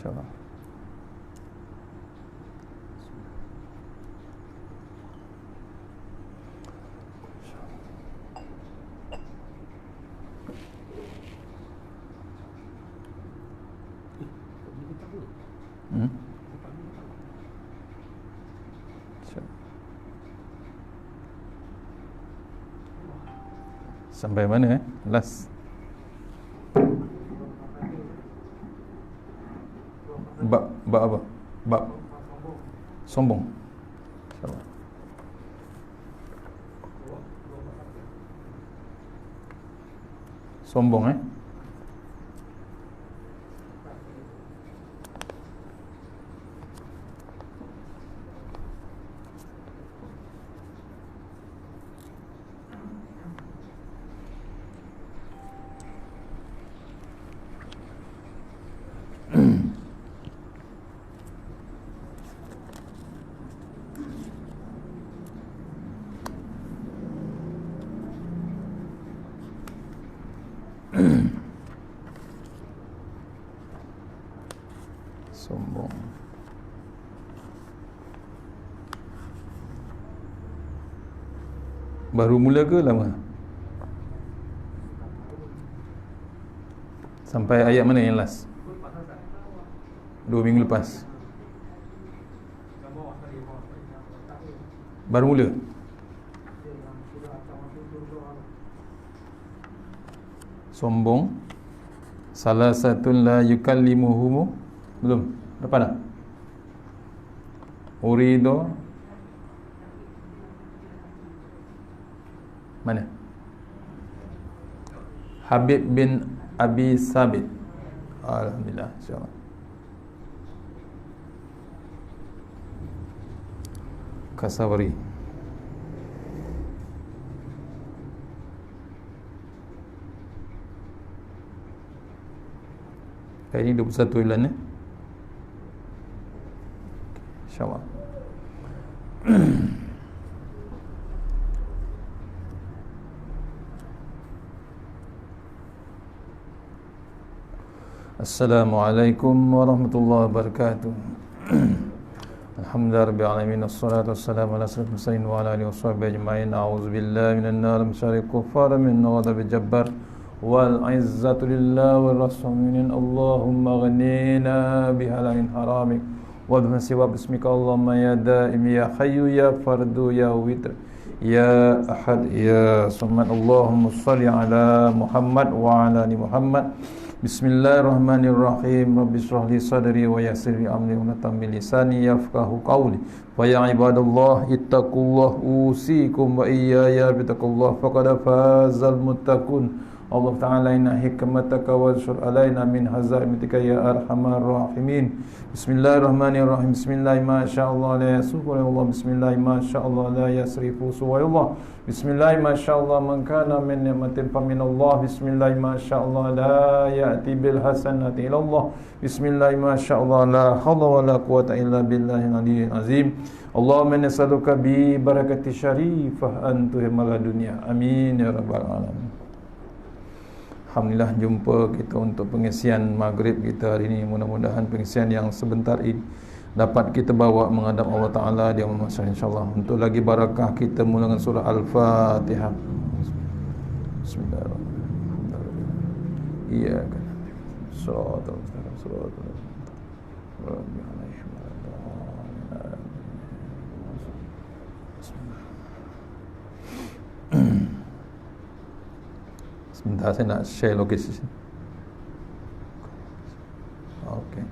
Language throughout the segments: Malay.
InsyaAllah. Sampai mana last? Bab apa? Bab sombong. InsyaAllah. Sombong sombong. Baru mula ke lama? Sampai ayat mana yang last? 2 minggu lepas. Baru mula. Sombong. Salah satu la yukallimuhum. Belum. Dapat tak? Urido. Mana? Habib bin Abi Sabit. Alhamdulillah, insyaAllah. Kasawari. Ini 21 bulan InsyaAllah. Assalamualaikum warahmatullahi wabarakatuh. Alhamdulillah rabbil alamin, wassalatu wassalamu ala asyrafil mursalin wa ala alihi washabbihi ajma'in. A'udzubillahi minan nar min syarri kuffar min ghadabil jabbar wal izzatu lillahi wa rasulih. Allahumma ghnina bihalalin haramik wa bima siwa bismika Allahumma ya daim ya hayyu ya fardu ya witr ya ahad ya samad. Allahumma shalli ala Muhammad wa ala ali Muhammad. Bismillahirrahmanirrahim. Rabbi shrah li sadri wa yassir li amri wa tammi lisani yafqahu qawli. Wa ya ibadallah ittaqullah usikum wa iyaya bittaqullah faqad fazal muttaqun. Allah Ta'ala inna hikmataka wansur alaina min hazaimatika ya arhamar rahimin. Bismillahirrahmanirrahim. Bismillah ma sya'allah la yasufu wa Allah. Bismillah ma sya'allah la yasrifu wa Allah. Bismillah ma sya'allah man kana min ni'matin fa min Allah. Bismillah ma sya'allah la ya'ti bil hasanati ila Allah. Bismillah ma sya'allah la hawla wa la quwwata illa billahil aliyyil azim. Allahumma nas'aluka bi barakati syarifah antuhimal dunya. Amin ya rabbal alamin. Alhamdulillah jumpa kita untuk pengisian maghrib kita hari ini. Mudah-mudahan pengisian yang sebentar ini dapat kita bawa menghadap Allah Ta'ala di amal mahsyar insyaAllah. Untuk lagi barakah kita mulakan surah Al-Fatihah. Bismillahirrahmanirrahim. Iyaka shiratal mustaqim shiratal sebentar saya nak share lokasi sini. Okey.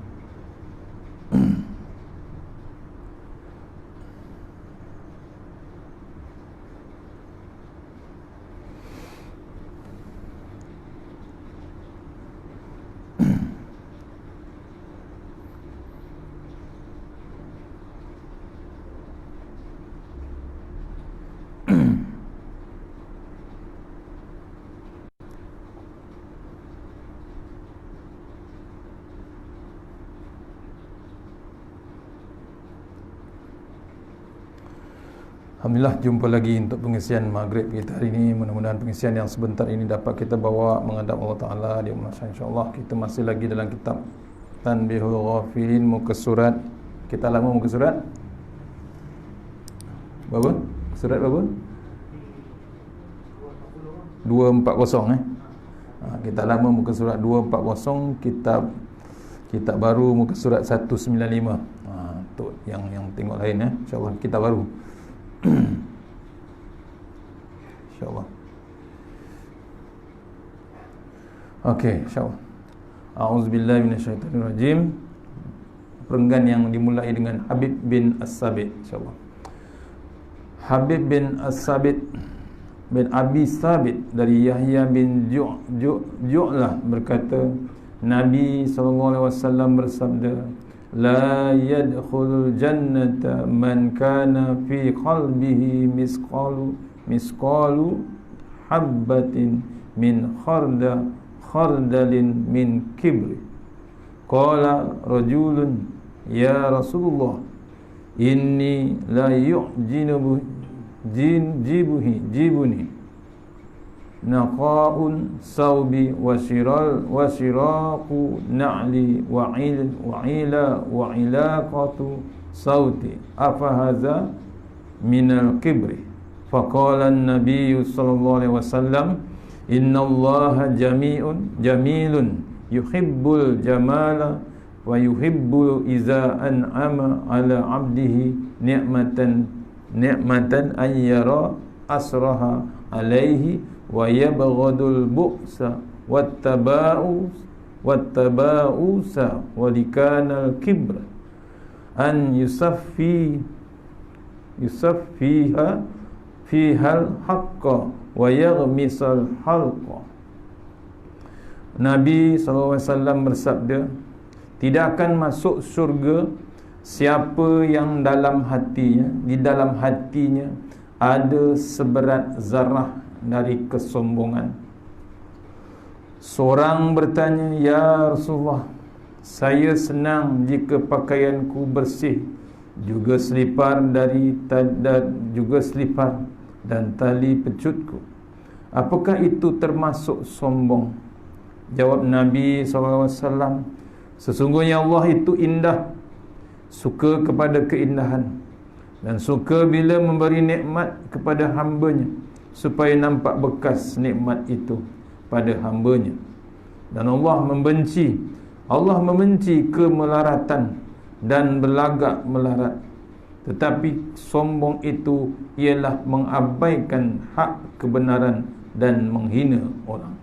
Alhamdulillah jumpa lagi untuk pengisian maghrib kita hari ini. Mudah-mudahan pengisian yang sebentar ini dapat kita bawa menghadap Allah Ta'ala di masa insyaAllah. Kita masih lagi dalam kitab Tanbihul Ghafilin, muka surat. Kita lama muka surat berapa? Surat berapa? 240 kita lama muka surat 240. Kitab baru muka surat 195. Untuk yang tengok lain insyaAllah kita baru InsyaAllah. Okey, insyaAllah. A'udzubillahi minasyaitanirrajim. Perenggan yang dimulai dengan Habib bin As-Sabit, insyaAllah. Habib bin As-Sabit bin Abi Sabit dari Yahya bin Ju'lah berkata, Nabi SAW bersabda, La yadkhulul jannata man kana fi qalbihi misqalu habbatin min khardalin min kibri. Qala rajulun ya Rasulullah inni la jibuni naqa'un sawbi wa shiraqu na'li wa ilaqatu sauti afahaza minal kibri. Faqala an-nabiy sallallahu alaihi wasallam innallaha jamilun yuhibbul jamala wa yuhibbu iza an'ama ala 'abdihi ni'matan an yara asraha alaihi wa yabghadul bu'sa wattaba'usa wa likanal kibra an fihal haqqa wa yaghmisal halqa. Nabi SAW bersabda, tidak akan masuk syurga siapa yang di dalam hatinya ada seberat zarah dari kesombongan. Seorang bertanya, ya Rasulullah, saya senang jika pakaianku bersih, juga selipar dan tali pecutku. Apakah itu termasuk sombong? Jawab Nabi SAW, sesungguhnya Allah itu indah, suka kepada keindahan, dan suka bila memberi nikmat kepada hambanya, supaya nampak bekas nikmat itu pada hambanya. Dan Allah membenci kemelaratan dan berlagak melarat. Tetapi sombong itu ialah mengabaikan hak kebenaran dan menghina orang.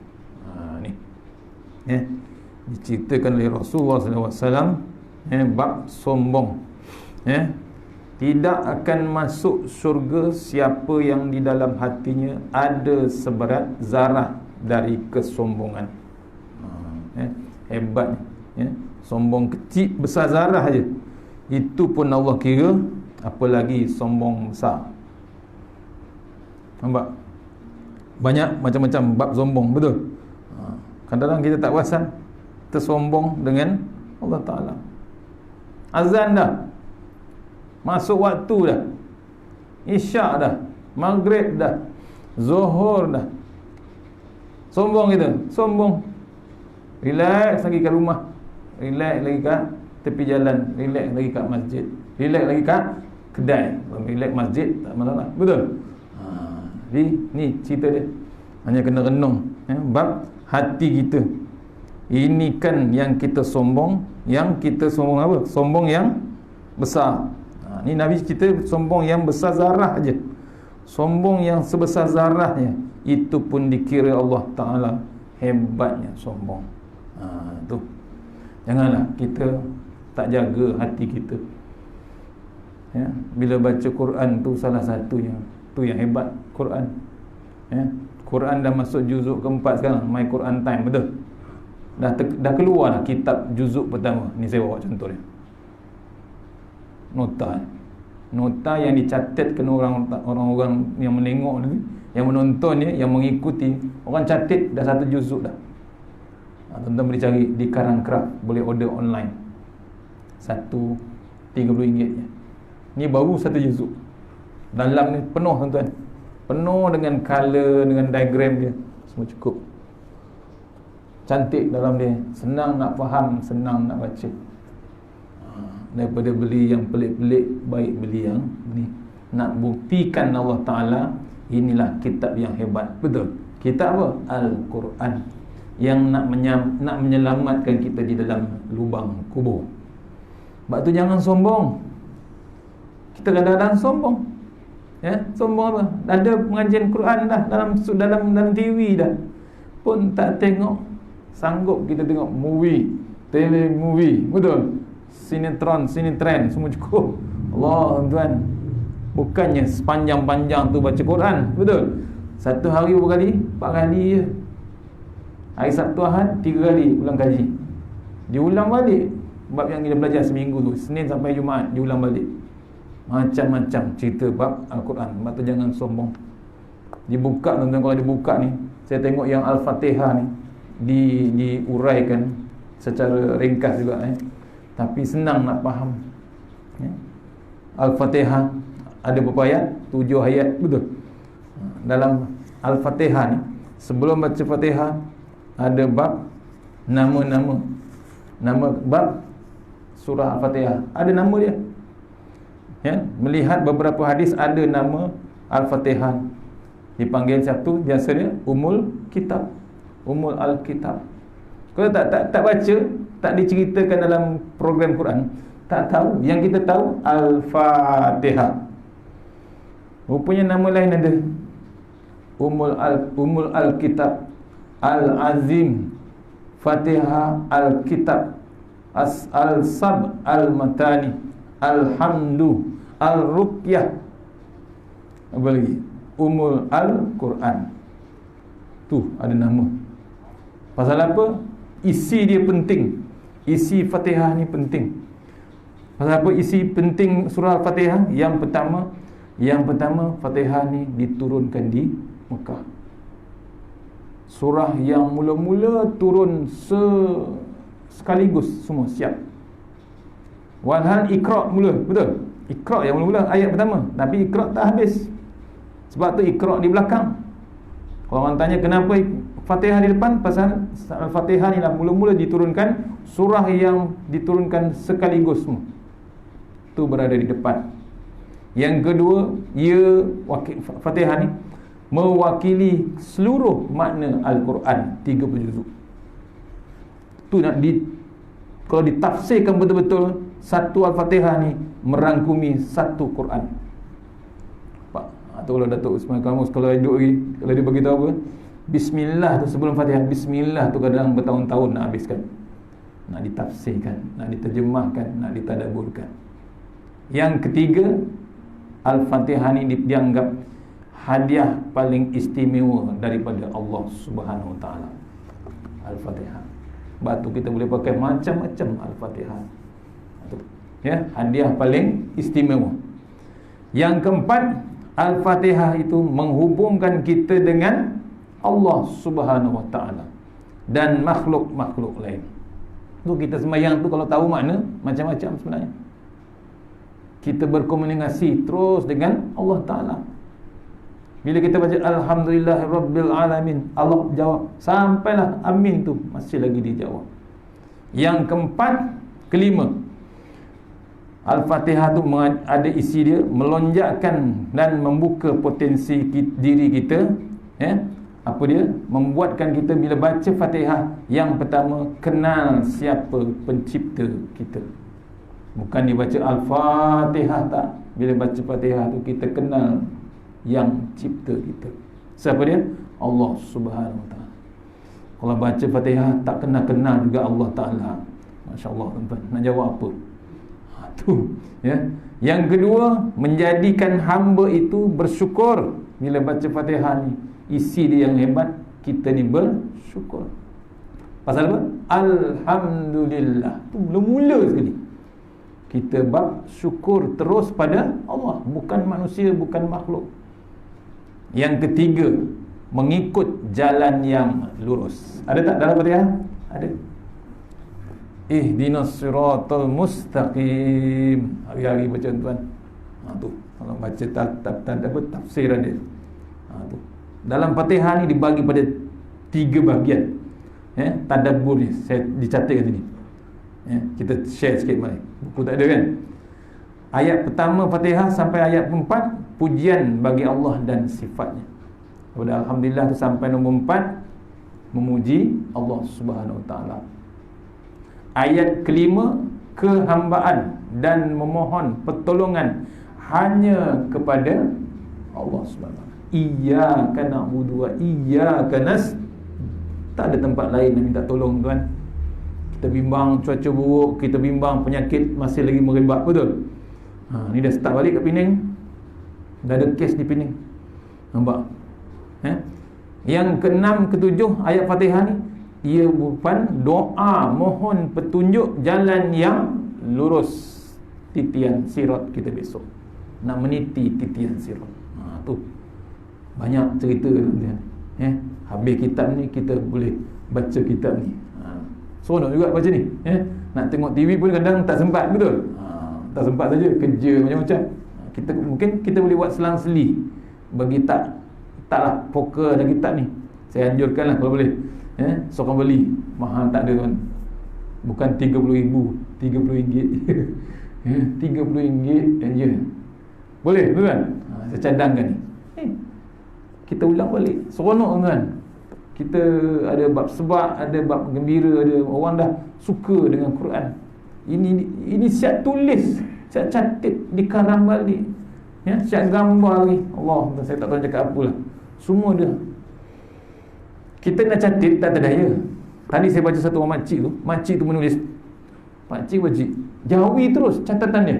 Diceritakan oleh Rasulullah SAW, bab sombong. Tidak akan masuk syurga siapa yang di dalam hatinya ada seberat zarah dari kesombongan. Hebat ya. Sombong kecil besar zarah je, itu pun Allah kira, apalagi sombong besar. Nampak? Banyak macam-macam bab sombong, betul? Kadang-kadang kita tak perasan tersombong dengan Allah Ta'ala. Azan dah, masuk waktu dah, isyak dah, maghrib dah, zuhur dah, sombong kita, sombong. Relax lagi kat rumah, relax lagi kat tepi jalan, relax lagi kat masjid, relax lagi kat kedai. Relax masjid tak masalah, betul? Jadi ni cerita dia, hanya kena renung bab hati kita. Ini kan yang kita sombong, yang kita sombong apa? Sombong yang besar. Ni Nabi cerita sombong yang besar zarah aja. Sombong yang sebesar zarahnya, itu pun dikira Allah Ta'ala hebatnya sombong. Tu. Janganlah kita tak jaga hati kita. Ya, bila baca Quran tu salah satunya, tu yang hebat Quran. Ya, Quran dah masuk juzuk keempat sekarang, My Quran Time, betul? Dah keluar dah kitab juzuk pertama. Ni saya bawa contoh dia. Nota yang dicatatkan orang-orang yang menengok ni, yang menonton ni, yang mengikuti, orang catat dah satu juzuk dah. Tuan-tuan boleh cari di Karangcraft, boleh order online. Satu RM30 je. Ni baru satu juzuk. Dalam ni penuh tuan-tuan, penuh dengan color, dengan diagram dia, semua cukup. Cantik dalam dia, senang nak faham, senang nak baca. Daripada beli yang pelik-pelik, baik beli yang ni. Nak buktikan Allah Ta'ala, inilah kitab yang hebat. Betul? Kitab apa? Al-Quran, yang nak menyelamatkan kita di dalam lubang kubur. Sebab tu jangan sombong. Kita kadang-kadang sombong. Ya, sombong apa? Ada pengajian Quran dah dalam TV dah, pun tak tengok. Sanggup kita tengok movie, telemovie, betul? Sinetron semua cukup. Allah tuan, bukannya sepanjang-panjang tu baca Quran, betul? Satu hari berapa kali? 4 kali je. Hari Sabtu Ahad 3 kali ulang kaji. Diulang balik bab yang kita belajar seminggu tu, Senin sampai Jumaat diulang balik. Macam-macam cerita bab Al-Quran. Sebab tu jangan sombong. Dibuka tuan-tuan, kalau dibuka ni, saya tengok yang Al-Fatihah ni diuraikan secara ringkas juga tapi senang nak faham. Al-Fatihah ada berapa ayat? 7 ayat, betul? Dalam Al-Fatihah ni, sebelum baca Fatihah ada bab nama bab surah Al-Fatihah, ada nama dia. Ya, melihat beberapa hadis ada nama Al-Fatihah. Dipanggil satu biasanya Ummul Kitab, Ummul Al-Kitab. Kalau tak baca, tak diceritakan dalam program Quran, tak tahu. Yang kita tahu Al-Fatihah. Rupanya nama lain ada. Ummul Al-Kitab, Al-Azim, Fatihah Al-Kitab, Al-Sab, Al-Matani, Alhamdu, Al-Ruqyah. Apa lagi? Ummul Al-Quran. Tu ada nama. Pasal apa? Isi dia penting. Isi Fatihah ni penting. Pasal apa isi penting surah Al-Fatihah? Yang pertama Fatihah ni diturunkan di Mekah. Surah yang mula-mula turun sekaligus semua siap. Walhal Iqra' mula, betul? Iqra' yang mula-mula ayat pertama, tapi Iqra' tak habis. Sebab tu Iqra' di belakang. Kalau orang tanya kenapa Fatihah di depan, pasal Al-Fatihah ni lah mula-mula diturunkan, surah yang diturunkan sekaligus semua, tu berada di depan. Yang kedua, Fatihah ni mewakili seluruh makna Al-Quran, 30 juzuk. Tu nak kalau ditafsirkan betul-betul, satu Al-Fatihah ni merangkumi satu Quran. Pak, atau kalau Datuk Usman Kamus kalau hidup lagi, kalau dia bagi tahu apa, Bismillah tu sebelum Fatihah, Bismillah tu kadang bertahun-tahun nak habiskan, nak ditafsirkan, nak diterjemahkan, nak ditadaburkan. Yang ketiga, Al-Fatihah ni dianggap hadiah paling istimewa daripada Allah Subhanahu Wa Taala. Al-Fatihah. Batu kita boleh pakai macam-macam Al-Fatihah. Ya, hadiah paling istimewa. Yang keempat, Al-Fatihah itu menghubungkan kita dengan Allah Subhanahu Wa Taala dan makhluk-makhluk lain. Tu kita sembahyang tu kalau tahu makna macam-macam sebenarnya. Kita berkomunikasi terus dengan Allah Taala. Bila kita baca Alhamdulillahirabbil alamin, Allah jawab. Sampailah amin tu masih lagi dijawab. Yang keempat, kelima, Al-Fatihah tu ada isi dia melonjakkan dan membuka potensi diri kita, ya. Apa dia? Membuatkan kita bila baca Fatihah, yang pertama kenal siapa pencipta kita. Bukan dibaca Al-Fatihah, tak. Bila baca Fatihah tu kita kenal yang cipta kita. Siapa dia? Allah Subhanahu Wa Taala. Kalau baca Fatihah tak kenal juga Allah Taala. Masya-Allah tuan-tuan. Nak jawab apa? Tu, ya. Yang kedua, menjadikan hamba itu bersyukur. Bila baca Fatihah ni, isi dia yang hebat, kita ni bersyukur. Pasal apa? Alhamdulillah. Tu mula-mula sekali kita bab syukur terus pada Allah, bukan manusia, bukan makhluk. Yang ketiga, mengikut jalan yang lurus. Ada tak dalam Fatihah? Ada. Ihdinas siratal mustaqim. Hari-hari baca tuan. Tu kalau baca tafsiran dia. Tu. Dalam Fatihah ni dibagi pada 3 bahagian. Ya, tadabbur ni saya dicatat kat sini. Ya, kita share sikit mai. Buku tak ada kan? Ayat pertama Fatihah sampai ayat 4, pujian bagi Allah dan sifatnya. Pada alhamdulillah tu sampai nombor 4, memuji Allah Subhanahu Wa Taala. Ayat kelima, kehambaan dan memohon pertolongan hanya kepada Allah Subhanahu Wa Taala. Iyyaka na'budu wa iyyaka nasta'in. Tak ada tempat lain nak minta tolong tuan. Kita bimbang cuaca buruk, kita bimbang penyakit masih lagi merebak, betul? Ni dah start balik kat Pening. Dah ada kes di Pening. Nampak? Yang ke-6, ke-7 ayat Fatihah ni, ia merupakan doa mohon petunjuk jalan yang lurus, titian sirat kita besok. Nak meniti titian sirat. Tu banyak cerita tuan-tuan. Habis kitab ni kita boleh baca kitab ni. Seronok juga baca ni. Nak tengok TV pun kadang tak sempat, betul? Tak sempat saja, kerja macam-macam. Mungkin kita boleh buat selang-seli bagi taklah fokus dalam kitab ni. Saya anjurkanlah kalau boleh. Seorang beli, mahal tak ada tuan. Bukan RM30,000, RM30. RM30 je. Boleh tuan? Saya cadangkan ni. Kita ulang balik. Seronok tuan. Kita ada bab sebab, ada bab gembira, ada orang dah suka dengan Quran. Ini siap tulis, siap catat, dikarang balik. Ya, siap gambar lagi. Allah, saya tak tahu cakap apalah. Semua dia. Kita nak catat tak terdaya. Tadi saya baca satu orang makcik tu menulis. Pakcik jawi terus catatan dia.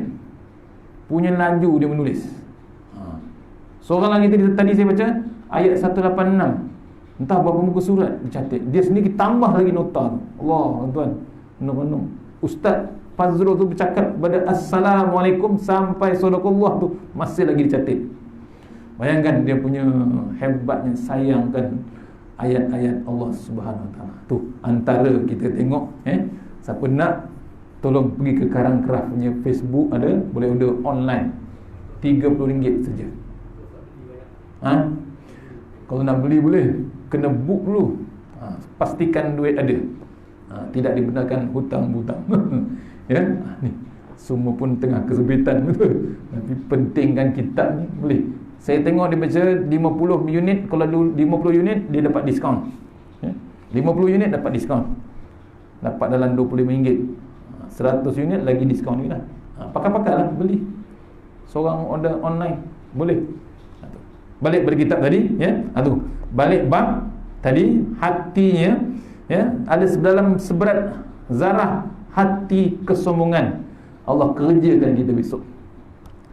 Punya laju dia menulis. Seorang lagi tadi saya baca ayat 186. Entah berapa muka surat dicatat. Dia sendiri tambah lagi nota tu. Allah, tuan, penuh-penuh. Ustaz Fazrul tu bercakap pada Assalamualaikum sampai Sadaqallah tu masih lagi dicatat. Bayangkan dia punya hebatnya sayangkan ayat-ayat Allah Subhanahu Wa Taala. Tu antara kita tengok, siapa nak tolong pergi ke Karang Craft punya Facebook, ada, boleh order online. RM30 saja. Kalau nak beli boleh, kena book dulu. Pastikan duit ada. Tidak dibenarkan hutang-hutang. Ya, ni semua pun tengah kesempitan, betul. Tapi pentingkan kitab ni boleh. Saya tengok dia baca 50 unit, kalau 50 unit dia dapat diskaun. 50 unit dapat diskaun. Dapat dalam RM25. 100 unit lagi diskaun juga. Pakai-pakailah beli. Seorang order online boleh. Balik pada kitab tadi, ya. Balik bab tadi, hatinya, ya, ada dalam seberat zarah hati kesombongan. Allah kerjakan kita besok.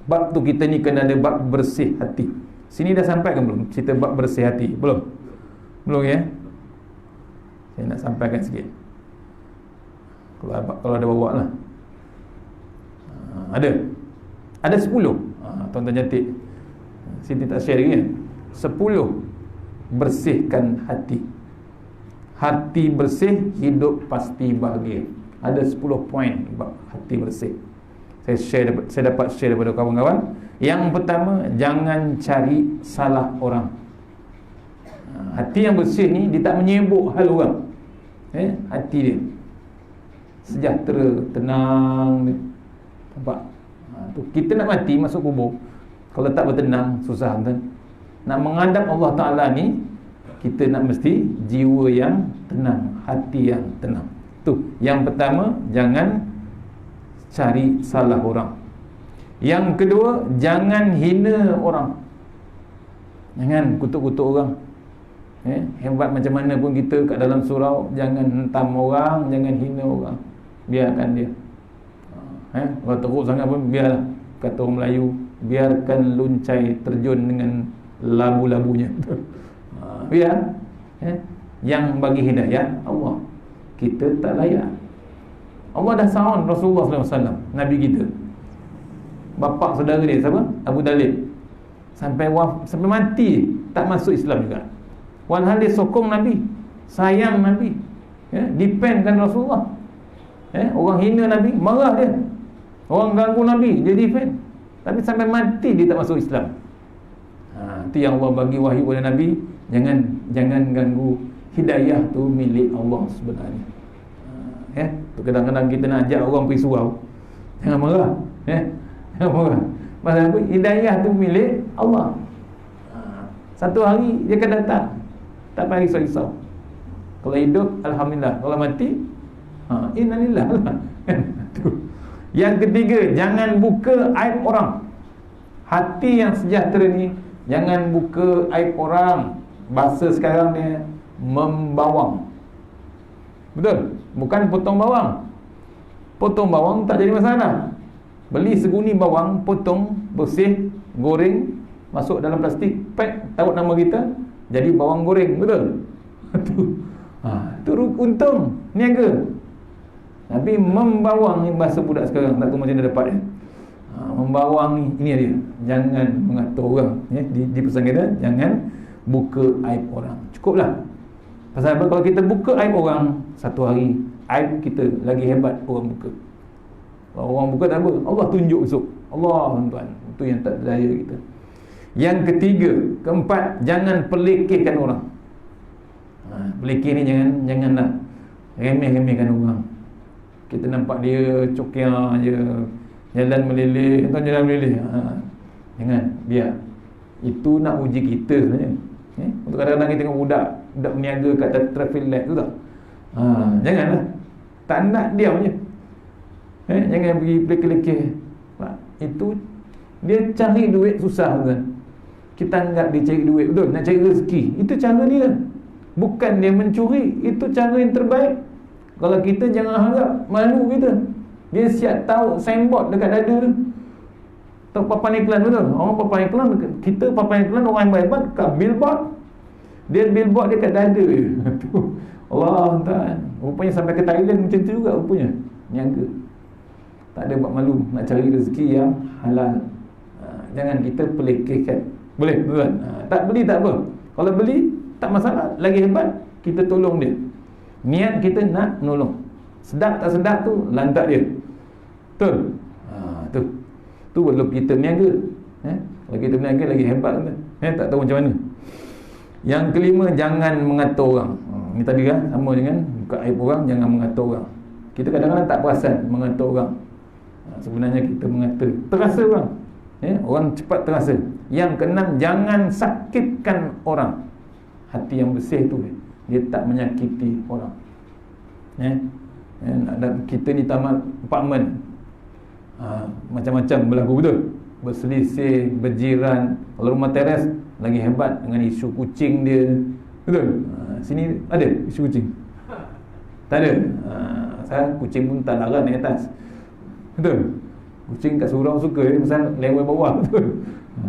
Bab tu kita ni kena ada bab bersih hati. Sini dah sampai kan belum? Cerita bab bersih hati. Belum? Belum ya? Saya nak sampaikan sikit. Kalau ada bawa lah. Ada 10. Tuan-tuan cantik. Sini tak share lagi kan? 10 bersihkan hati. Hati bersih, hidup pasti bahagia. Ada 10 poin bab hati bersih. Saya dapat share daripada kawan-kawan. Yang pertama, jangan cari salah orang. Hati yang bersih ni, dia tak menyibuk hal orang. Hati dia sejahtera, tenang. Nampak? Kita nak mati masuk kubur, kalau tak bertenang, susah kan? Nak menghadap Allah Ta'ala ni, kita nak mesti jiwa yang tenang, hati yang tenang. Tu yang pertama, jangan cari salah orang. Yang kedua, jangan hina orang. Jangan kutuk-kutuk orang. Hebat macam mana pun kita kat dalam surau, jangan hentam orang, jangan hina orang. Biarkan dia. Kalau teruk sangat pun biarlah. Kata orang Melayu, biarkan luncai terjun dengan labu-labunya. Biar. Yang bagi hidayah Allah, kita tak layak. Allah dah sound Rasulullah SAW, Nabi kita, bapa saudara dia siapa? Abu Talib, sampai mati tak masuk Islam juga. Walhal dia sokong Nabi, sayang Nabi, defendkan Rasulullah. Orang hina Nabi, marah dia. Orang ganggu Nabi, dia defend. Tapi sampai mati dia tak masuk Islam. Itu yang Allah bagi wahyu kepada Nabi. Jangan ganggu. Hidayah tu milik Allah sebenarnya. Tu kadang-kadang kita nak ajak orang pergi surau, jangan marah. Jangan marah. Pasal apa? Hidayah tu milik Allah. Satu hari dia akan datang, tak payah risau-risau. Kalau hidup, alhamdulillah. Kalau mati, innalillah. Yang ketiga, jangan buka aib orang. Hati yang sejahtera ni, jangan buka aib orang. Bahasa sekarang ni, membawang. Betul? Bukan potong bawang. Potong bawang tak jadi masalah. Beli seguni bawang, potong, bersih, goreng, masuk dalam plastik, pack, taruh nama kita, jadi bawang goreng. Betul? Itu untung, niaga. Tapi membawang ni bahasa budak sekarang, tak tahu macam mana dapat dia. Membawang ni, ini dia. Jangan mengatur orang. Di pesan kita, jangan buka aib orang. Cukuplah. Pasal apa? Kalau kita buka aib orang, satu hari aib kita lagi hebat orang buka. Kalau orang buka tak apa, Allah tunjuk besok. Allah, tuan-tuan, itu yang tak daya kita. Yang ketiga, keempat, jangan pelekehkan orang. Pelekeh ni janganlah remeh-remehkan orang. Kita nampak dia cokia je, jalan meleleh, tuan jalan meleleh. Jangan, biar. Itu nak uji kita sebenarnya. Untuk kadang-kadang kita tengok budak berniaga kat traffic light tu tak? Janganlah. Tak nak, diam je. Jangan pergi pelekeh-lekeh. Itu dia cari duit susah kan. Kita anggap dia cari duit, betul? Nak cari rezeki. Itu cara dia. Bukan dia mencuri. Itu cara yang terbaik. Kalau kita jangan harap malu kita. Dia siap tahu signboard dekat dada tu. Tahu papan iklan, betul? Orang papan iklan, kita papan iklan orang yang hebat kat billboard. Dia billboard dia kat dada je. Allah Tuhan. Rupanya sampai ke Thailand macam tu juga rupanya. Niaga. Tak ada buat malu. Nak cari rezeki yang halal. Jangan kita pelekehkan. Boleh, tuan? Tak beli tak apa. Kalau beli, tak masalah. Lagi hebat, kita tolong dia. Niat kita nak nolong. Sedap tak sedap tu, lantak dia. Betul? Tu belum kita berniaga. Kalau kita berniaga lagi hebat kan? Tak tahu macam mana. Yang kelima, jangan mengatur orang. Ini tadi kan, sama dengan buka aib orang, jangan mengatur orang. Kita kadang-kadang tak perasan mengatur orang. Sebenarnya kita mengatur. Terasa orang. Orang cepat terasa. Yang keenam, jangan sakitkan orang. Hati yang bersih tu, dia tak menyakiti orang. Dan kita ni tamat apartmen, macam-macam berlaku, betul? Berselisih, berjiran. Kalau rumah teres, lagi hebat dengan isu kucing dia, betul? Sini ada isu kucing? Tak ada. Saya kucing pun tak larang naik atas, betul? Kucing kat surau suka pasal level bawah, betul?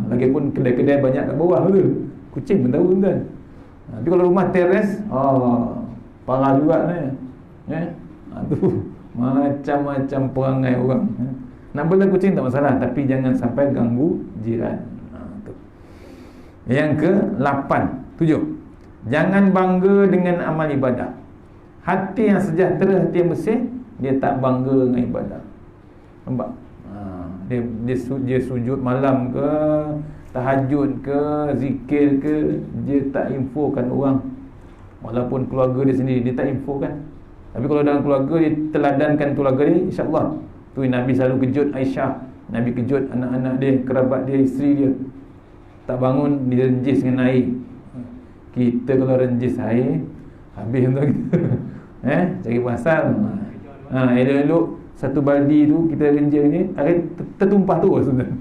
Lagipun kedai-kedai banyak kat bawah tu, kucing pun tahu tuan. Tapi kalau rumah teres, parah juga ni. Tu macam-macam perangai orang. Nak bela kucing tak masalah, tapi jangan sampai ganggu jiran. Tu. Yang ke-8, 7. Jangan bangga dengan amal ibadah. Hati yang sejahtera, hati yang bersih, dia tak bangga dengan ibadah. Nampak? Dia sujud malam ke, tahajud ke, zikir ke, dia tak infokan orang. Walaupun keluarga dia sendiri, dia tak infokan. Tapi kalau dalam keluarga, dia teladankan keluarga dia, insyaAllah. Tu Nabi selalu kejut Aisyah, Nabi kejut anak-anak dia, kerabat dia, isteri dia. Tak bangun, dia renjis dengan air. Kita kalau renjis air, habis untuk kita. Cari pasal. Elok-elok satu baldi tu kita renjis ni, air tertumpah tu sebenarnya.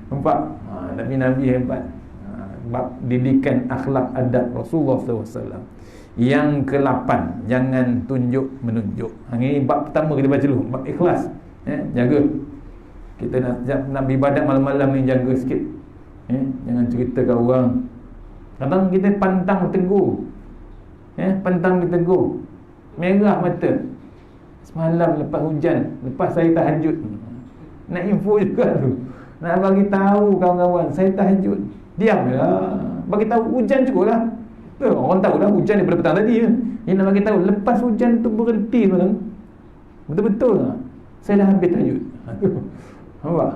Nampak? Tapi Nabi hebat. Bab didikan akhlak adab Rasulullah SAW. Yang ke-8, jangan tunjuk menunjuk. Ini bab pertama kita baca dulu, bab ikhlas. Jaga. Kita nak beribadat malam-malam ni, jaga sikit. Jangan cerita kat orang. Kadang kita pantang tegur. Pantang ditegur. Merah mata. Semalam lepas hujan, lepas saya tahajud. Nak info juga tu. Nak bagi tahu kawan-kawan, saya tahajud. Diamlah. Bagi tahu hujan cukup lah. Orang tahu dah hujan daripada petang tadi. Yang nak bagi tahu, lepas hujan tu berhenti tu, betul-betul lah, saya dah habis tahajud. Nampak?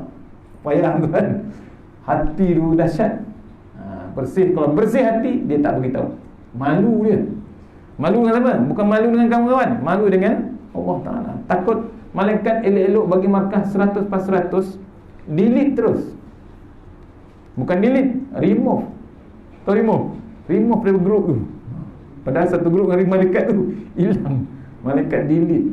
Payah tuan. Hati tu dahsyat. Bersih. Kalau bersih hati, dia tak beritahu. Malu dia. Malu dengan apa? Bukan malu dengan kawan-kawan, malu dengan Allah Ta'ala. Takut malaikat elok-elok bagi markah 100/100, delete terus. Bukan delete, remove. Tahu remove? Remove dari grup tu. Padahal satu grup dengan malaikat tu hilang. Malaikat delete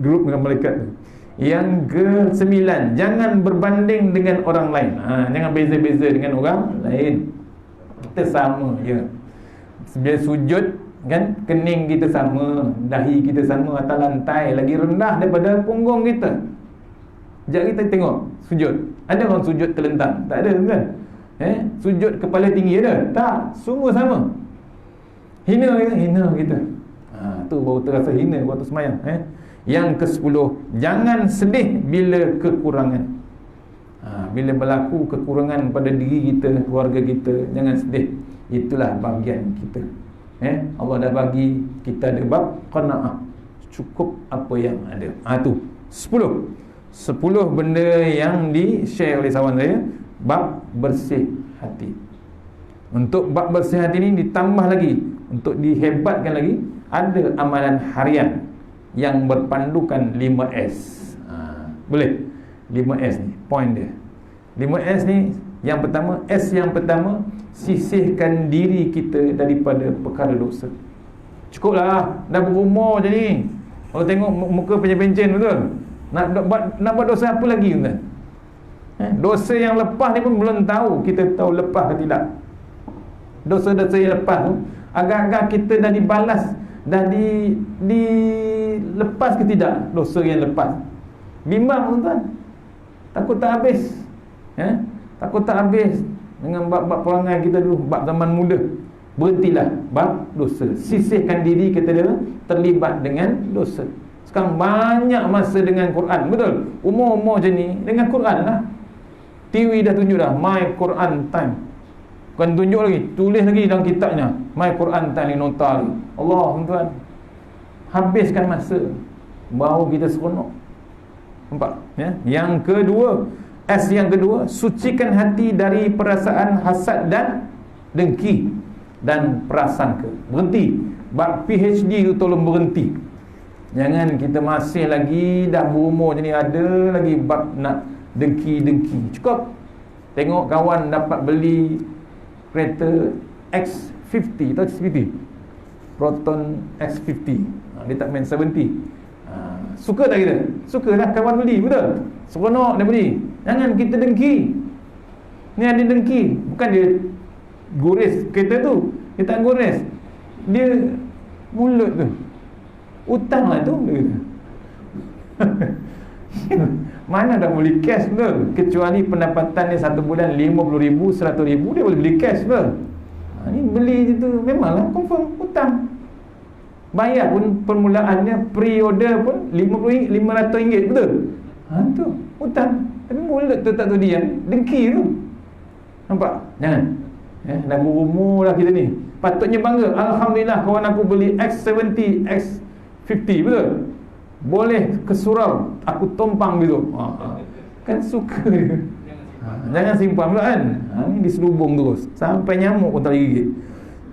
grup dengan malaikat tu. Yang ke-9, jangan berbanding dengan orang lain. Jangan beza-beza dengan orang lain. Kita sama je. Bila sujud kan, kening kita sama, dahi kita sama, atas lantai lagi rendah daripada punggung kita. Sekejap kita tengok sujud. Ada orang sujud terlentang? Tak ada kan? Sujud kepala tinggi ada? Tak, semua sama. Hina kita. Tu baru terasa hina waktu semayang. Yang ke-10, jangan sedih bila kekurangan. Bila berlaku kekurangan pada diri kita, keluarga kita, jangan sedih. Itulah bahagian kita. Allah dah bagi kita ada bab qanaah, cukup apa yang ada. Tu 10 benda yang di-share oleh sahabat saya. Bab bersih hati. Untuk bab bersih hati ni ditambah lagi, untuk dihebatkan lagi, ada amalan harian yang berpandukan 5S. Boleh? 5S ni, point dia. 5S ni, yang pertama, S yang pertama, sisihkan diri kita daripada perkara dosa. Cukuplah, dah berumur je ni. Kalau tengok muka pencen-pencen betul. Nak buat dosa apa lagi tuan? Dosa yang lepas ni pun belum tahu kita tahu lepas ke tidak. Dosa-dosa yang lepas tu agak-agak kita dah dibalas, dah dilepas ke tidak dosa yang lepas. Bimbang tuan. Takut tak habis. Takut tak habis dengan bab-bab perangai kita dulu, bab zaman muda. Berhentilah bab dosa. Sisihkan diri kita terlibat dengan dosa. Sekarang banyak masa dengan Quran. Betul? Umur-umur je ni dengan Quran lah. TV dah tunjuk dah My Quran Time. Bukan tunjuk lagi, tulis lagi dalam kitabnya My Quran Time ni, nota lagi. Allah tuan, habiskan masa, baru kita seronok. Nampak? Yang kedua, S yang kedua, sucikan hati dari perasaan hasad dan dengki dan prasangka. Berhenti. Bab PhD tu tolong berhenti. Jangan kita masih lagi dah berumur je ni ada lagi bab nak dengki-dengki. Cukup tengok kawan dapat beli kereta X50 atau X50, Proton X50. Dia tak main 70. Suka tak kita? Suka lah kawan beli, betul? Seronok dia beli. Jangan kita dengki. Ni ada dengki. Bukan dia gores kereta tu, dia tak gores, dia mulut tu. Utang lah tu. Mana dah boleh cash pula. Kecuali pendapatan dia satu bulan 50,000, 100,000, dia boleh beli cash pula. Ni beli tu memanglah confirm hutang. Bayar pun permulaannya pre-order pun RM50, RM500, betul? Tu hutang. Tapi mulut tu tak tahu diam, dengki tu. Nampak? Jangan. Dah berumur dah kita ni. Patutnya bangga. Alhamdulillah kawan aku beli X70, X50, betul? Boleh ke surau, aku tompang gitu. Kan suka dia. Jangan simpan pula kan. Ni diselubung terus sampai nyamuk pun tak gigit.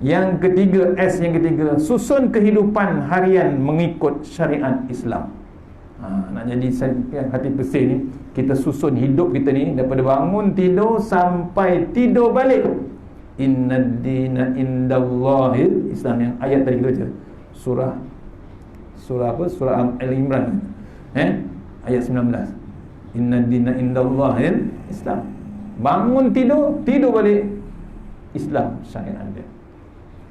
Yang ketiga, yang ketiga, susun kehidupan harian mengikut syariat Islam. Nak jadi hati bersih ni, kita susun hidup kita ni daripada bangun tidur sampai tidur balik. Innad dina indallahil Islam, yang ayat tadi kita baca. Surah apa? Surah Al-Imran. Ayat 19. Innad dina indallahil Islam. Bangun tidur balik, Islam syariat dia.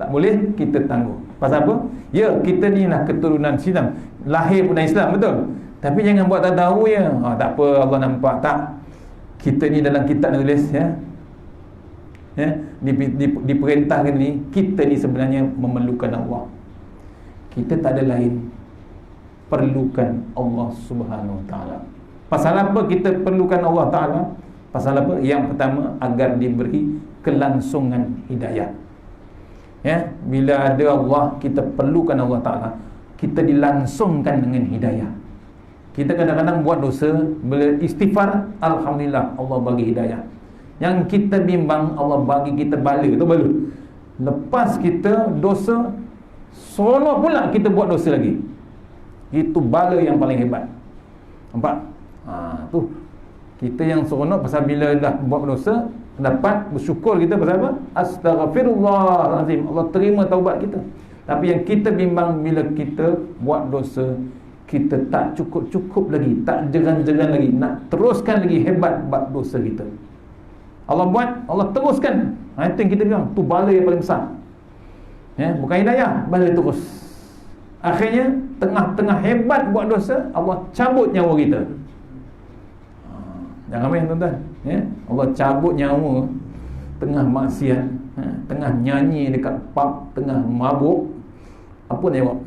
Tak boleh kita tangguh. Pasal apa? Ya, kita ni lah keturunan Islam, lahir pun Islam, betul? Tapi jangan buat tak tahu ya. Tak apa, Allah nampak tak? Kita ni dalam kitab tulis diperintahkan ni, kita ni sebenarnya memerlukan Allah. Kita tak ada lain, perlukan Allah Subhanahu Wa Taala. Pasal apa kita perlukan Allah Taala? Pasal apa? Yang pertama, agar diberi kelangsungan hidayah. Bila ada Allah, kita perlukan Allah Taala, kita dilangsungkan dengan hidayah. Kita kadang-kadang buat dosa, bila istighfar, alhamdulillah Allah bagi hidayah. Yang kita bimbang, Allah bagi kita bala. Tu bala. Lepas kita dosa, seronok pula kita buat dosa lagi. Itu bala yang paling hebat. Nampak? Tu kita yang seronok pasal bila dah buat dosa, dapat bersyukur kita pasal apa? Astaghfirullahalazim, Allah terima taubat kita. Tapi yang kita bimbang, bila kita buat dosa, kita tak cukup lagi, tak jeran-jeran lagi, nak teruskan lagi hebat buat dosa kita. Allah buat, Allah teruskan. Itu yang kita bilang, tu bala yang paling besar. Bukan hidayah, bala terus. Akhirnya tengah-tengah hebat buat dosa, Allah cabut nyawa kita. Jangan main tuan-tuan. Allah cabut nyawa tengah maksiat, tengah nyanyi dekat pub, tengah mabuk. Apa nak jawab?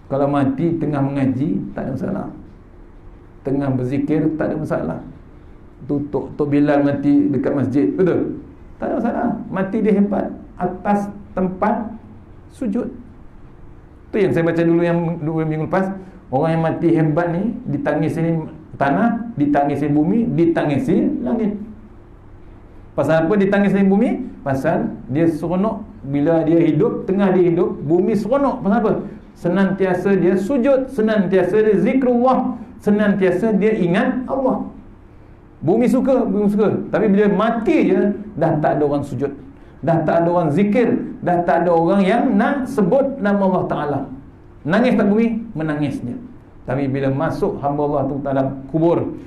Kalau mati tengah mengaji, tak ada masalah. Tengah berzikir, tak ada masalah. Tok Bilal mati dekat masjid, betul? Tak ada masalah. Mati dia hebat atas tempat sujud. Tu yang saya baca dulu, yang 2 minggu lepas. Orang yang mati hebat ni, ditangisi tanah, ditangisi bumi, ditangisi langit. Pasal apa ditangisi bumi? Pasal dia seronok bila dia hidup, tengah dia hidup, bumi seronok. Pasal apa? Senantiasa dia sujud, senantiasa dia zikrullah, senantiasa dia ingat Allah. Bumi suka. Tapi bila mati je, dah tak ada orang sujud, dah tak ada orang zikir, dah tak ada orang yang nak sebut nama Allah Ta'ala. Nangis tak bumi? Menangis dia. Tapi bila masuk hamba Allah tu dalam kubur,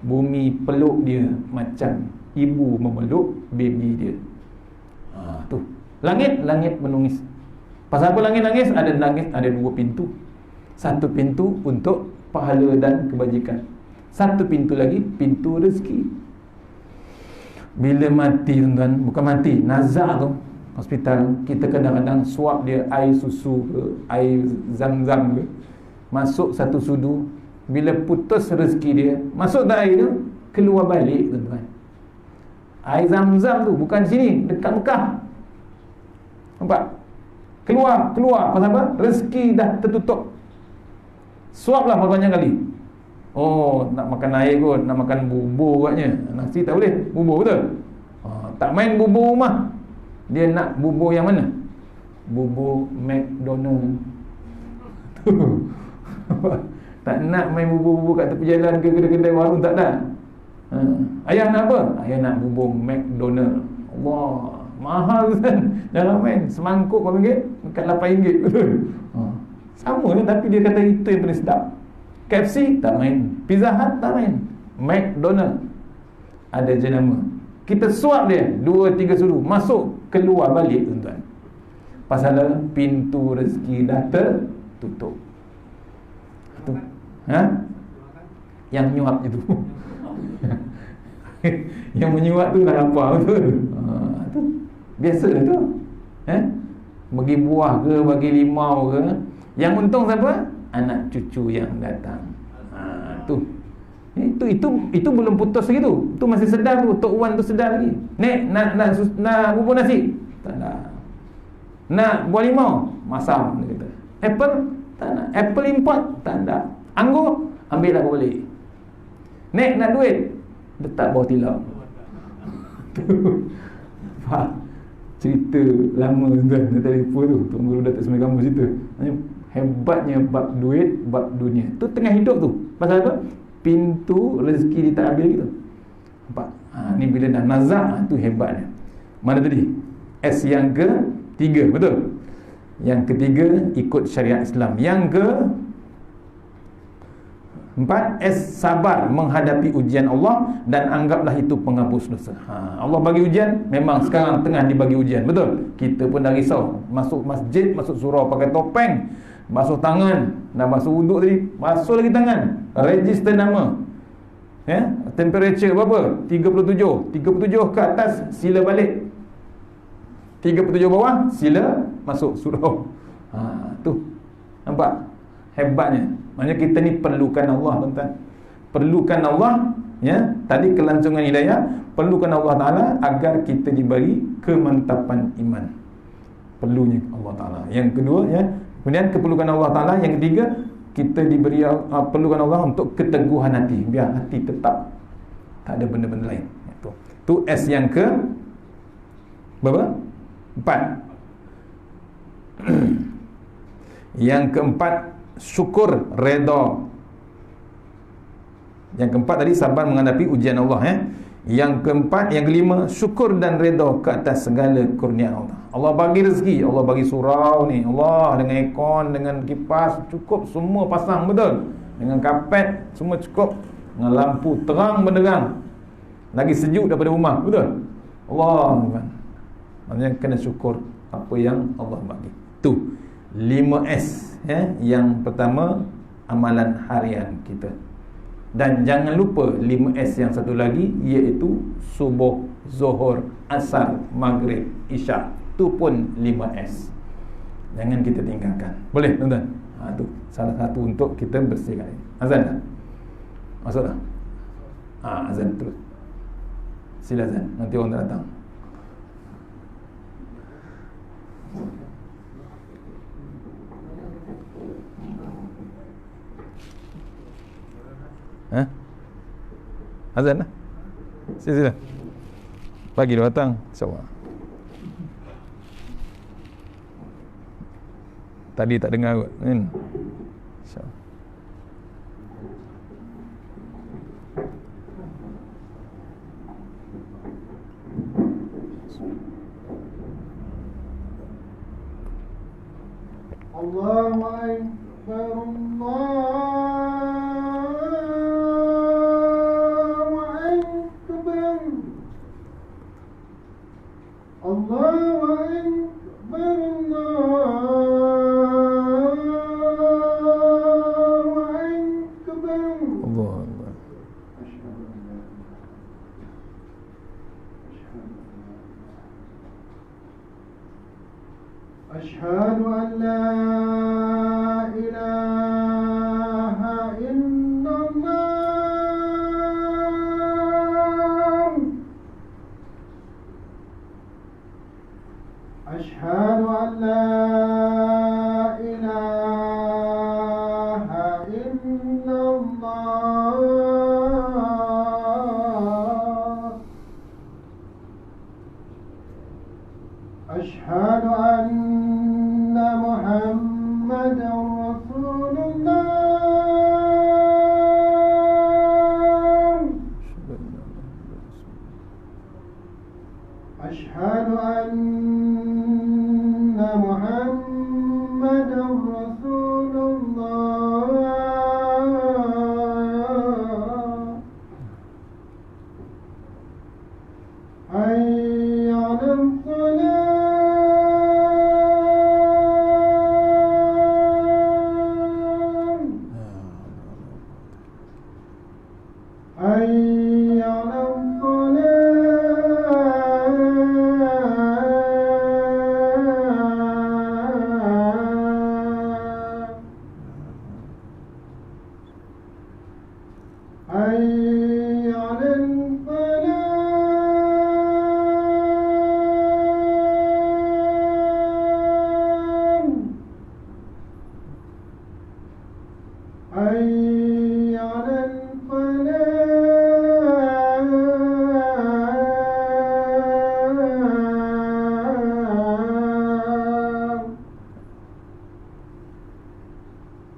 bumi peluk dia macam ibu memeluk baby dia. Tu langit menangis. Pasal apa langit nangis? Ada 2 pintu. Satu pintu untuk pahala dan kebajikan, satu pintu lagi, pintu rezeki. Bila mati tuan-tuan, bukan mati, nazak tu, hospital, kita kadang-kadang suap dia air susu ke, air zam-zam ke, masuk satu sudu. Bila putus rezeki dia, masuk tak air tu, keluar balik tuan-tuan. Air zam-zam tu bukan sini, dekat Mekah. Nampak? Keluar. Pasal apa? Rezeki dah tertutup. Suaplah banyak kali. Nak makan air kot, nak makan bubur katnya. Nasi tak boleh, bubur betul? Tak main bubur rumah. Dia nak bubur yang mana? Bubur McDonald. Tak nak main bubur-bubur kat tepi jalan ke kedai-kedai warung, tak nak. Ayah nak apa? Ayah nak bubur McDonald. Allah, mahal kan? Jangan main. Semangkuk berapa ringgit? Dekat RM8, betul? Sama lah, tapi dia kata itu yang paling sedap. KFC tak main, Pizza Hut tak main, McDonald ada jenama. Kita suap dia 2-3 sudu, masuk keluar balik tuan-tuan. Pasal pintu rezeki dah tertutup. tu. Ha? Yang menyuap itu. Yang menyuap tu dah lapar betul. Tu. Biasalah tu. Bagi buah ke, bagi limau ke. Yang untung siapa? Anak cucu yang datang. Tu. Itu belum putus lagi tu. Tu masih sedar tu. Tok Wan tu sedar lagi. Nek nak bubur nasi. Tak nak. Nak buah limau, masam dia kata. Apple tak nak. Apple import tak nak. Anggur ambil lah balik. Nek nak duit, letak bawah tilam. Faham? Cerita lama tuan nak telefon tu. Tuan Guru Datuk Semai Kamu cerita. Hebatnya bab duit, bab dunia. Tu tengah hidup tu. Pasal apa? Pintu rezeki dia tak habis gitu. Nampak? Ni bila dah nazak, tu hebatnya. Mana tadi? S yang ketiga, betul? Yang ketiga ikut syariat Islam. Yang keempat, S sabar menghadapi ujian Allah dan anggaplah itu penghapus dosa. Allah bagi ujian, memang sekarang tengah dibagi ujian, betul? Kita pun dah risau. Masuk masjid, masuk surau pakai topeng, basuh tangan, dah basuh wuduk tadi, basuh lagi tangan, register nama. Temperature berapa? 37 ke atas sila balik, 37 bawah sila masuk surau. Tu nampak hebatnya. Maksudnya kita ni perlukan Allah, tuan-tuan. Perlukan Allah, ya. Tadi kelangsungan hidayah, perlukan Allah Taala agar kita diberi kemantapan iman. Perlunya Allah Taala. Yang kedua, ya. Kemudian keperlukan Allah Taala. Yang ketiga, kita diberi perlukan Allah untuk keteguhan hati, biar hati tetap tak ada benda-benda lain. Tu S yang ke berapa? 4. Yang keempat, syukur, redha. Yang keempat tadi sabar menghadapi ujian Allah, Yang keempat, yang kelima, syukur dan redha ke atas segala kurnia Allah. Allah bagi rezeki, Allah bagi surau ni, Allah dengan aircon, dengan kipas, cukup semua pasang, betul? Dengan kapet, semua cukup. Dengan lampu terang benderang, lagi sejuk daripada rumah, betul? Allah, maksudnya kena syukur apa yang Allah bagi. Tu 5S, Yang pertama, amalan harian kita. Dan jangan lupa 5S yang satu lagi, iaitu subuh, zuhur, asar, maghrib, isyak. Tu pun 5S. Jangan kita tinggalkan. Boleh, tuan-tuan? Tu salah satu untuk kita bersihkan. Azan dah? Masuk dah? Azan terus. Sila azan, nanti orang datang. Azan lah. Sila. Pagi dia datang, insyaAllah. Tadi tak dengar kot, InsyaAllah. Allahu Akbar, Allahu Akbar, Allahu Akbar. Allahu Akbar. Asyhadu an la ilaha حي على الفلاح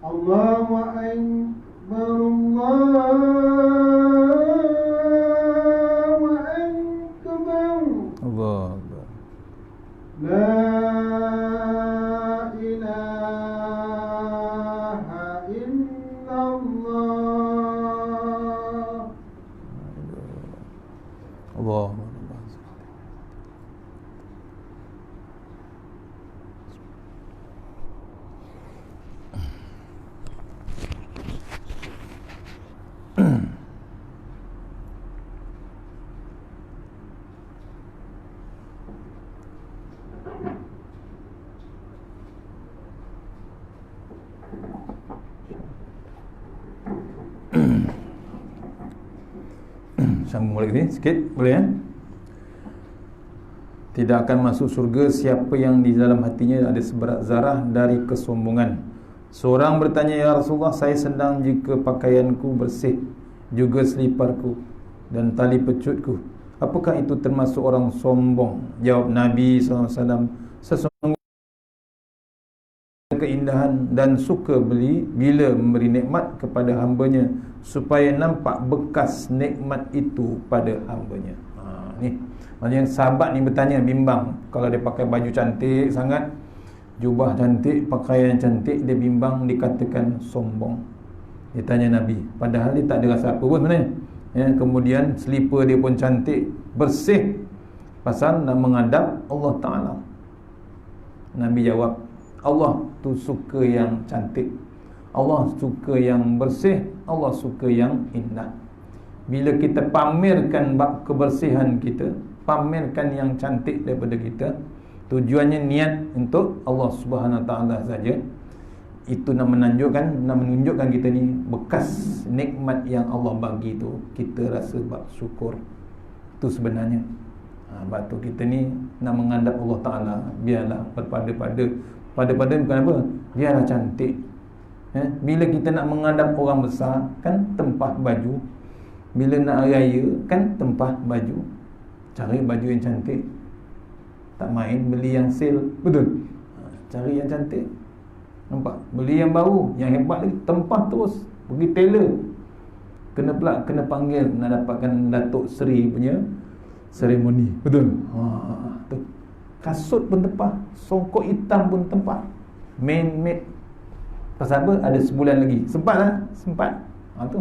الله أكبر الله أكبر Allah Akbar. لا إله إلا الله Allah. Sambung lagi ni sikit, boleh ya? Tidak akan masuk surga siapa yang di dalam hatinya ada seberat zarah dari kesombongan. Seorang bertanya, ya Rasulullah, saya sedang jika pakaianku bersih, juga seliparku dan tali pecutku, apakah itu termasuk orang sombong? Jawab Nabi SAW, sesungguhnya keindahan dan suka beli bila memberi nikmat kepada hambanya, supaya nampak bekas nikmat itu pada hambanya. Ni maksudnya sahabat ni bertanya, bimbang. Kalau dia pakai baju cantik sangat, jubah cantik, pakaian cantik, dia bimbang dikatakan sombong. Dia tanya Nabi, padahal dia tak ada rasa apa pun sebenarnya ya. Kemudian selipar dia pun cantik, bersih, pasal nak menghadap Allah Ta'ala. Nabi jawab, Allah tu suka yang cantik, Allah suka yang bersih, Allah suka yang indah. Bila kita pamerkan bab kebersihan kita, pamerkan yang cantik daripada kita, tujuannya niat untuk Allah Subhanahu Wa Taala saja, itu nak menunjukkan kita ni bekas nikmat yang Allah bagi tu, kita rasa bab syukur. Itu sebenarnya. Sebab tu kita ni nak menghadap Allah Ta'ala, biarlah berpada-pada bukan apa, biarlah cantik. Bila kita nak menghadap orang besar, kan tempah baju. Bila nak raya, kan tempah baju. Cari baju yang cantik, tak main beli yang sale. Betul? Cari yang cantik. Nampak? Beli yang baru, yang hebat lagi, tempah terus. Pergi tailor, kena panggil nak dapatkan Datuk Seri punya seremoni. Betul? Tu. Kasut pun tempah, songkok hitam pun tempah, man-made. Pasal apa? Ada sebulan lagi. Sempat lah, sempat. Tu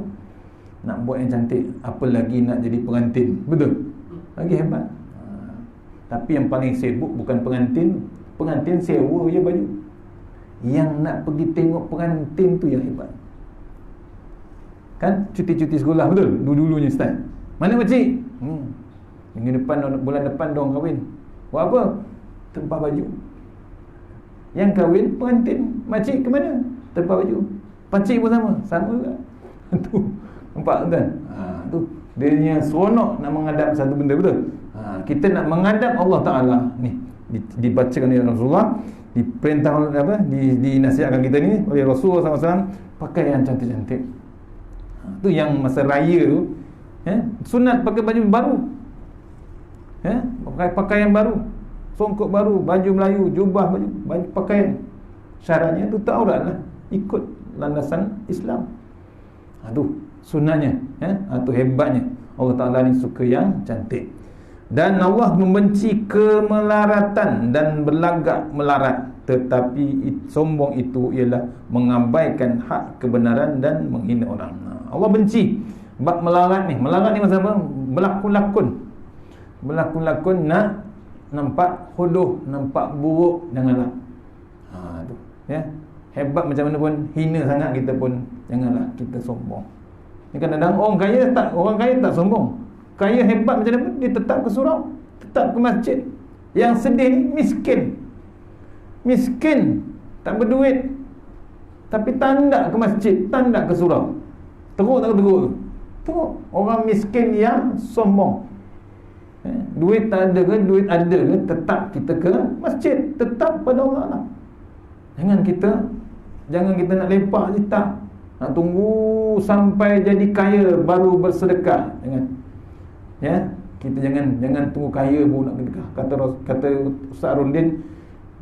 nak buat yang cantik, apa lagi nak jadi pengantin. Betul? Lagi hebat. Tapi yang paling sibuk bukan pengantin. Pengantin sewa je baju. Yang nak pergi tengok pengantin tu yang hebat. Kan cuti-cuti sekolah, betul? Dulu-dulunya start. Mana makcik? Bulan depan dong kahwin. Buat apa? Tempah baju. Yang kahwin pengantin, makcik ke mana? Tempah baju. Pakcik pun sama juga. Tu nampak kan? Tu dia punya seronok nak menghadap satu benda, betul? Kita nak menghadap Allah Ta'ala ni, dibacakan oleh Rasulullah, diperintah apa, dinasihatkan kita ni oleh Rasulullah SAW, pakai yang cantik-cantik. Tu yang masa raya tu, sunat pakai baju baru, pakai pakaian baru, songkok baru, baju Melayu, jubah, baju pakaian. Syaratnya tu tak aurat lah, ikut landasan Islam. Tu sunatnya, tu hebatnya. Allah Ta'ala ni suka yang cantik. Dan Allah membenci kemelaratan dan berlagak melarat. Tetapi sombong itu ialah mengabaikan hak kebenaran dan menghina orang. Allah benci bab melarat ni. Melarat ni maksud apa? Berlakon-lakon nak nampak hodoh, nampak buruk, janganlah. Tu hebat macam mana pun, hina sangat kita pun, janganlah kita sombong. Ni kadang-kadang orang kaya tak sombong. Kaya hebat macam mana, dia tetap ke surau, tetap ke masjid. Yang sedih ni miskin, tak berduit, tapi tandak ke masjid, tandak ke surau. Teruk tak teruk tu? Teruk. Orang miskin yang sombong. Duit tak ada ke, duit ada ke, tetap kita ke masjid, tetap pada Allah lah. Jangan kita nak lepak je, tak. Nak tunggu sampai jadi kaya baru bersedekah. Jangan. Ya, kita jangan tunggu kaya baru nak sedekah. Kata Ustaz Rundin,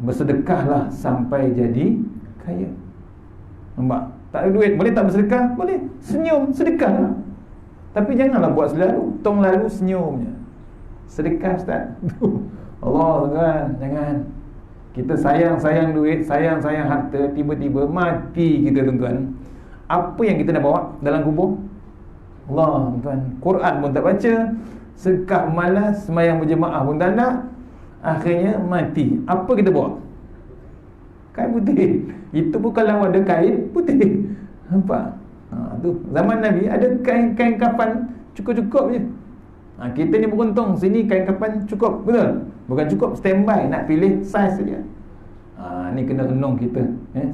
bersedekahlah sampai jadi kaya. Nampak? Tak ada duit, boleh tak bersedekah? Boleh. Senyum, sedekah. Tapi janganlah buat selalu. Tong lalu senyumnya. Sedekah Ustaz. Allah kan, jangan. Kita sayang duit, sayang harta, tiba-tiba mati kita tuan-tuan. Apa yang kita nak bawa dalam kubur? Allah tuan. Quran pun tak baca, sekah malas, sembahyang berjemaah pun tak nak, akhirnya mati. Apa kita bawa? Kain putih. Itu pun kalau ada kain putih. Nampak? Tu zaman Nabi ada kain kafan cukup-cukup je. Kita ni beruntung, sini kain kafan cukup, betul? Bukan cukup standby, nak pilih saiz saja. Ni kena renung kita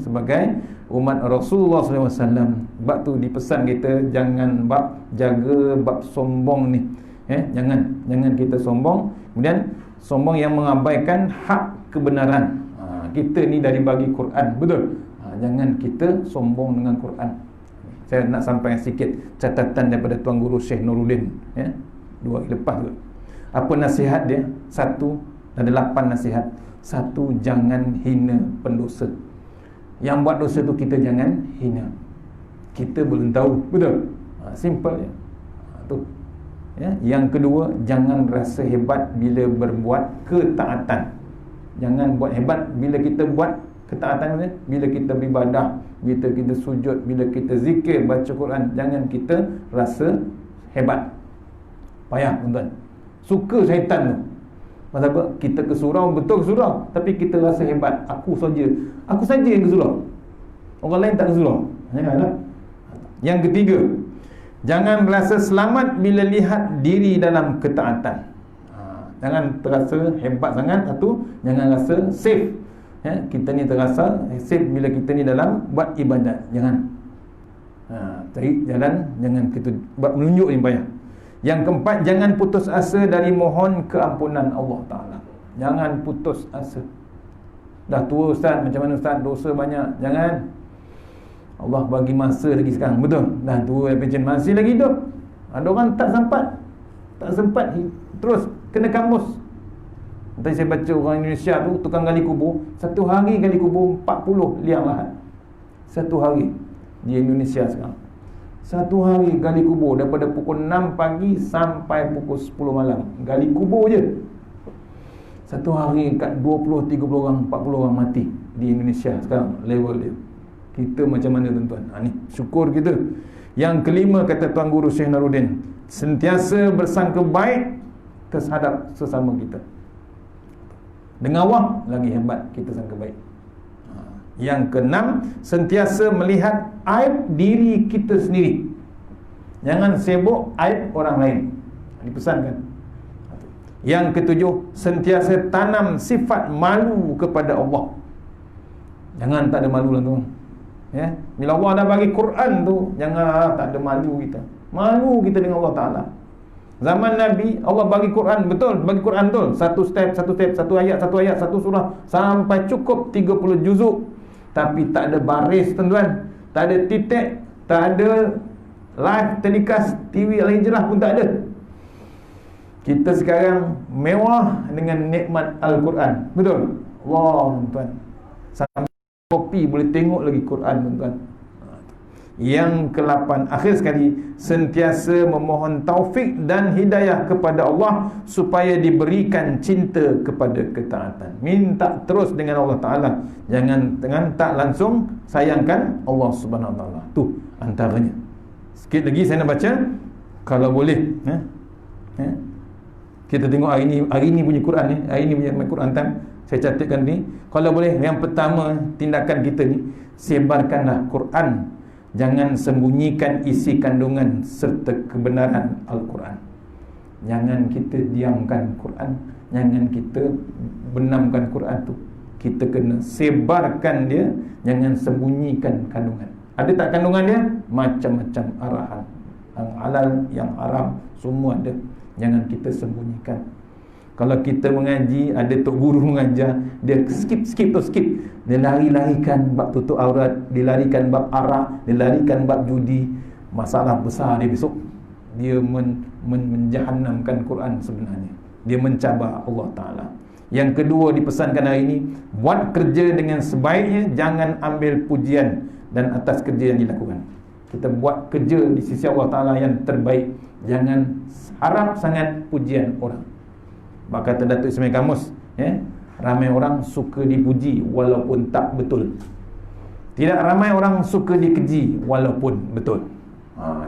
sebagai umat Rasulullah SAW. Bab tu dipesan kita jangan jaga bab sombong ni. Jangan kita sombong, kemudian sombong yang mengabaikan hak kebenaran. Kita ni dari bagi Quran, betul? Jangan kita sombong dengan Quran. Saya nak sampaikan sikit catatan daripada Tuan Guru Syekh Nuruddin 2 hari lepas tu. Apa nasihat dia? 1, ada 8 nasihat. 1, jangan hina pendosa. Yang buat dosa tu kita jangan hina. Kita belum tahu, betul? Simple je. Tu. Yang kedua, jangan rasa hebat bila berbuat ketaatan. Jangan buat hebat bila kita buat ketaatan ni, bila kita beribadah, bila kita sujud, bila kita zikir, baca Quran, jangan kita rasa hebat. Payah tuan-tuan. Suka syaitan tu. Pasal apa? Kita ke surau, betul ke surau, tapi kita rasa hebat. Aku saja yang ke surau. Orang lain tak ke surau. Janganlah. Yang ketiga, jangan rasa selamat bila lihat diri dalam ketaatan. Jangan terasa hebat sangat. Satu, jangan rasa safe. Kita ni terasa safe bila kita ni dalam buat ibadat. Jangan. Cari jalan, jangan kita buat menunjuk ni payah. Yang keempat, jangan putus asa dari mohon keampunan Allah Ta'ala. Jangan putus asa. Dah tua Ustaz, macam mana Ustaz? Dosa banyak. Jangan. Allah bagi masa lagi sekarang, betul? Dah tua, pencen, masih lagi hidup. Ada orang tak sempat terus kena kampus. Tadi saya baca orang Indonesia tu, tukang gali kubur, satu hari gali kubur 40 liang lahat. Satu hari di Indonesia sekarang. Satu hari gali kubur daripada pukul 6 pagi sampai pukul 10 malam. Gali kubur je. Satu hari kat 20, 30 orang, 40 orang mati di Indonesia sekarang level dia. Kita macam mana tuan-tuan? Ni syukur kita. Yang kelima, kata Tuan Guru Syekh Nuruddin, sentiasa bersangka baik terhadap sesama kita. Dengan Allah lagi hebat kita sangka baik. Yang keenam, sentiasa melihat aib diri kita sendiri. Jangan sibuk aib orang lain. Dipesankan. Yang ketujuh, sentiasa tanam sifat malu kepada Allah. Jangan tak ada malu lah tu. Bila Allah dah bagi Quran tu, jangan tak ada malu kita. Malu kita dengan Allah Ta'ala. Zaman Nabi, Allah bagi Quran, betul, bagi Quran betul. Satu step, satu ayat, satu surah, sampai cukup 30 juzuk. Tapi tak ada baris tuan-tuan, tak ada titik, tak ada live telecast, TV Al-Hijrah pun tak ada. Kita sekarang mewah dengan nikmat Al-Quran, betul? Allah tuan-tuan, sampai kopi boleh tengok lagi Quran tuan-tuan. Yang ke-8, akhir sekali, sentiasa memohon taufik dan hidayah kepada Allah supaya diberikan cinta kepada ketaatan. Minta terus dengan Allah Ta'ala. Jangan tak langsung sayangkan Allah Subhanahu Wa Ta'ala. Tu antaranya. Sikit lagi saya nak baca, kalau boleh. Kita tengok hari ni punya Quran ni, hari ni punya Quran time. Saya catatkan ni. Kalau boleh, yang pertama tindakan kita ni, sebarkanlah Quran. Jangan sembunyikan isi kandungan serta kebenaran Al-Quran. Jangan kita diamkan Quran, jangan kita benamkan Quran tu. Kita kena sebarkan dia, jangan sembunyikan kandungan. Ada tak kandungan dia? Macam-macam arahan, yang halal, yang haram, semua ada. Jangan kita sembunyikan. Kalau kita mengaji, ada tok guru mengajar, dia skip. Dia larikan bab tutup aurat, dia larikan bab arak, dia larikan bab judi. Masalah besar dia besok. Dia menjahannamkan Quran sebenarnya. Dia mencabar Allah Ta'ala. Yang kedua dipesankan hari ini, buat kerja dengan sebaiknya, jangan ambil pujian dan atas kerja yang dilakukan. Kita buat kerja di sisi Allah Ta'ala yang terbaik. Jangan harap sangat pujian orang. Kata Datuk Ismail Kamus, ramai orang suka dipuji walaupun tak betul. Tidak ramai orang suka dikeji walaupun betul.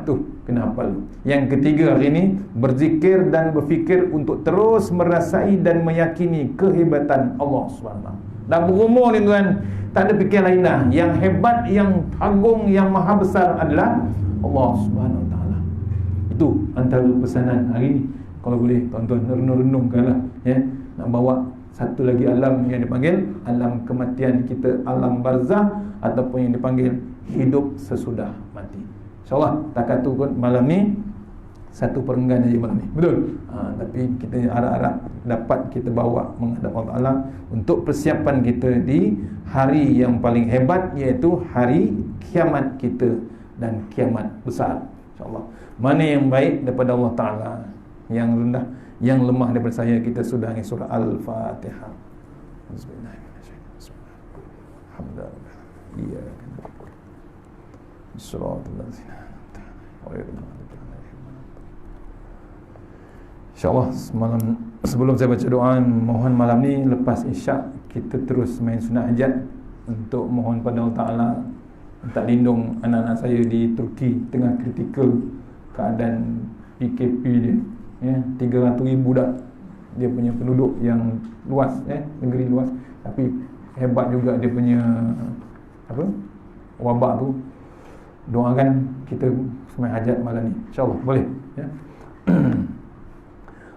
Tu kenapa lu? Yang ketiga hari ini, berzikir dan berfikir untuk terus merasai dan meyakini kehebatan Allah SWT. Dan berumur ni tuan, tak ada fikir lain dah. Yang hebat, yang agung, yang maha besar adalah Allah SWT. Itu antara pesanan hari ini. Kalau boleh tuan-tuan renung-renungkanlah, nak bawa satu lagi alam yang dipanggil alam kematian kita, alam barzah, ataupun yang dipanggil hidup sesudah mati. InsyaAllah takat tu pun malam ni satu perenggan aja malam ni. Betul? Tapi kita harap-harap dapat kita bawa menghadap Allah Ta'ala untuk persiapan kita di hari yang paling hebat, iaitu hari kiamat kita dan kiamat besar. InsyaAllah. Mana yang baik daripada Allah Ta'ala, yang rendah, yang lemah daripada saya, kita sudah dengan surah Al-Fatihah. Bismillahirrahmanirrahim. Alhamdulillah. Iyyaka na'budu wa shiratal ladzina an'amta 'alaihim. InsyaAllah semalam, sebelum saya baca doa, mohon malam ni lepas isyak kita terus main sunat hajat untuk mohon pada Allah Ta'ala minta lindung anak-anak saya di Turki tengah kritikal keadaan PKP dia. 300,000 dah dia punya penduduk yang luas, negeri luas, tapi hebat juga dia punya wabak tu. Doakan kita semai hajat malam ni, insyaAllah boleh,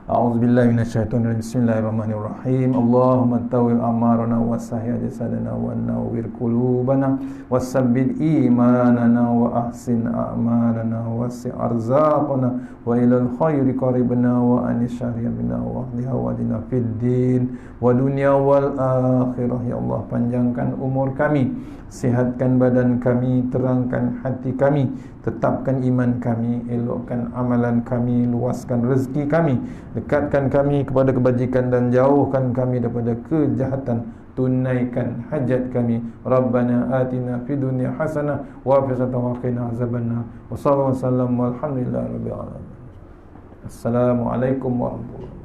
A'udzubillahi minasyaitonirrajim. Bismillahirrahmanirrahim. Allahumma tawil amarana wa sahih jasadana wa nawwir qulubana wasabbit imanana wa ahsin a'malana wa wasi' arzaqana wa ilal khairi qaribna wa anis syarri bina wa ahliha wa dina fid din wa dunya wal akhirah. Ya Allah, panjangkan umur kami, sihatkan badan kami, terangkan hati kami, tetapkan iman kami, elokkan amalan kami, luaskan rezeki kami, dekatkan kami kepada kebajikan dan jauhkan kami daripada kejahatan, tunaikan hajat kami. Rabbana atina fid dunya hasanah wa fil akhirati wa qina azabannar. Wa sallallahu alaihi wasallam walhamdulillahi rabbil alamin. Assalamualaikum warahmatullahi wabarakatuh.